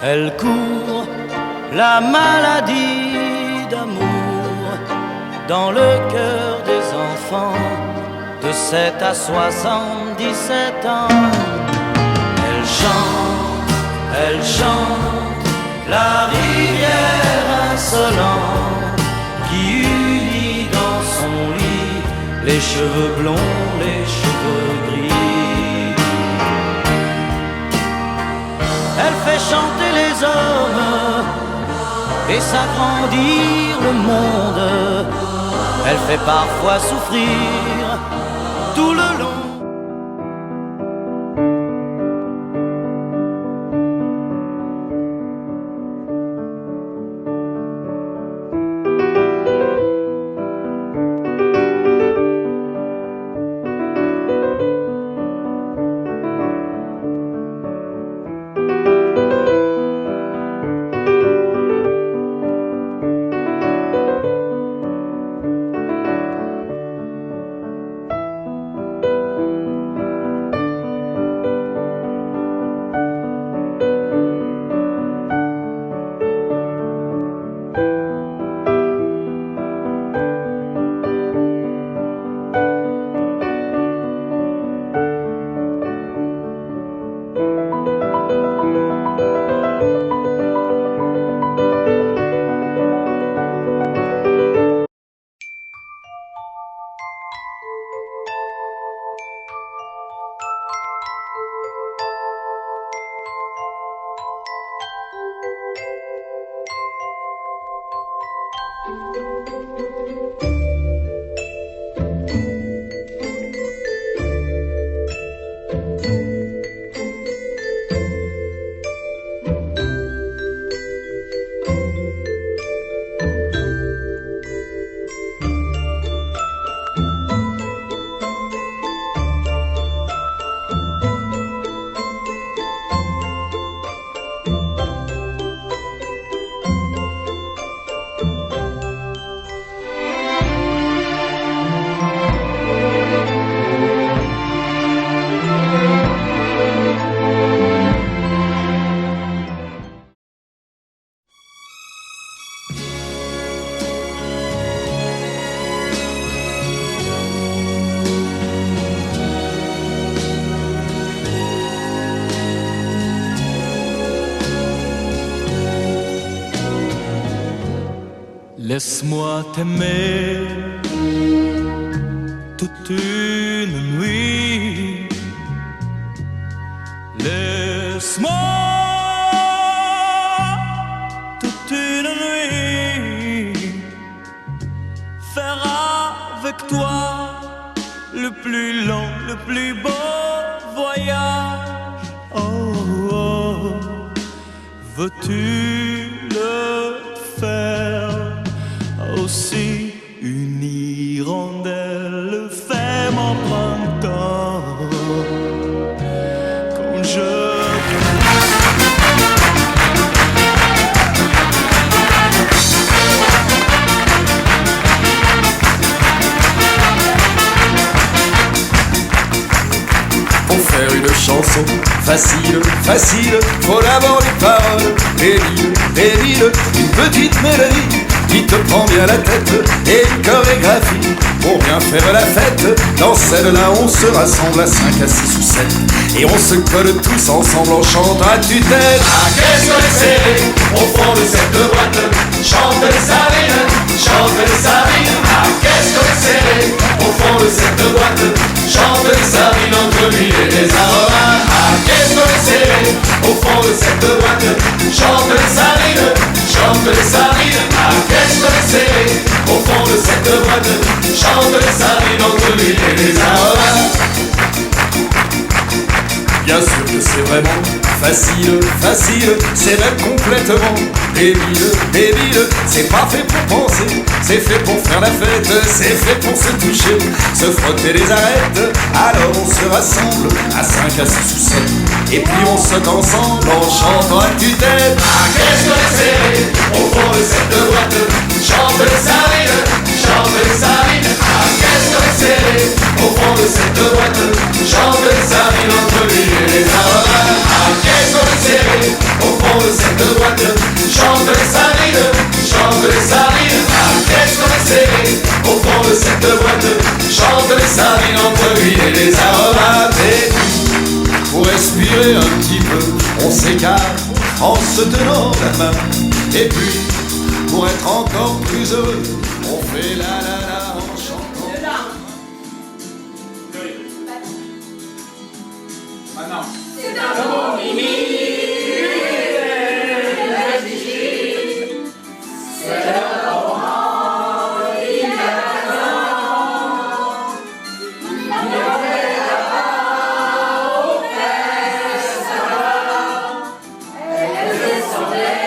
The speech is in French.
Elle court la maladie d'amour dans le cœur des enfants de 7 à 77 ans. Elle chante la rivière insolente qui unit dans son lit les cheveux blonds, les cheveux gris. Elle fait chanter les hommes et s'agrandir le monde. Elle fait parfois souffrir tout le long. Laisse-moi t'aimer toute une nuit. Laisse-moi toute une nuit faire avec toi le plus long, le plus beau voyage. Oh, oh. Veux-tu le faire? Aussi une hirondelle fait mon printemps quand je Pour faire une chanson facile, facile, faut d'abord des paroles, des villes, une petite mélodie qui te prend bien la tête et une chorégraphie pour bien faire la fête. Dans celle-là on se rassemble à 5, à 6 ou 7 et on se colle tous ensemble en chantant à tue-tête. Ah, qu'est-ce qu'on est serré au fond de cette boîte, chante les sardines, chante les sardines. Ah, qu'est-ce qu'on est serré au fond de cette boîte, chante les sardines entre l'huile et les aromates. Ah, qu'est-ce qu'on est serré au fond de cette boîte, chante les sardines, chante les sardines. Ah, qu'est-ce qu'on est serré au fond de cette boîte, chante les sardines entre l'huile et les aromates. Bien sûr que c'est vraiment facile, facile, c'est même complètement débile, c'est pas fait pour penser, c'est fait pour faire la fête, c'est fait pour se toucher, se frotter les arêtes. Alors on se rassemble à 5, à 6 ou 7 et puis on saute ensemble en chantant à tue-tête. Ah, qu'est-ce qu'on est serré au fond de cette boîte, chante les sardines, chante les sardines. Ah, qu'est-ce qu'on est serré au fond de cette boîte, chante les sardines entre l'huile et les aromates. Ah, qu'est-ce qu'on est serré au fond fond de cette boîte. Chante les sardines, chante les sardines. Ah, qu'est-ce qu'on est serré au fond de cette boîte. Chante les sardines entre l'huile et les aromates. Et puis, pour respirer un petit peu, on s'écarte en se tenant la main. Et puis, pour être encore plus heureux, on fait la la la en chantant. Maintenant. Descendez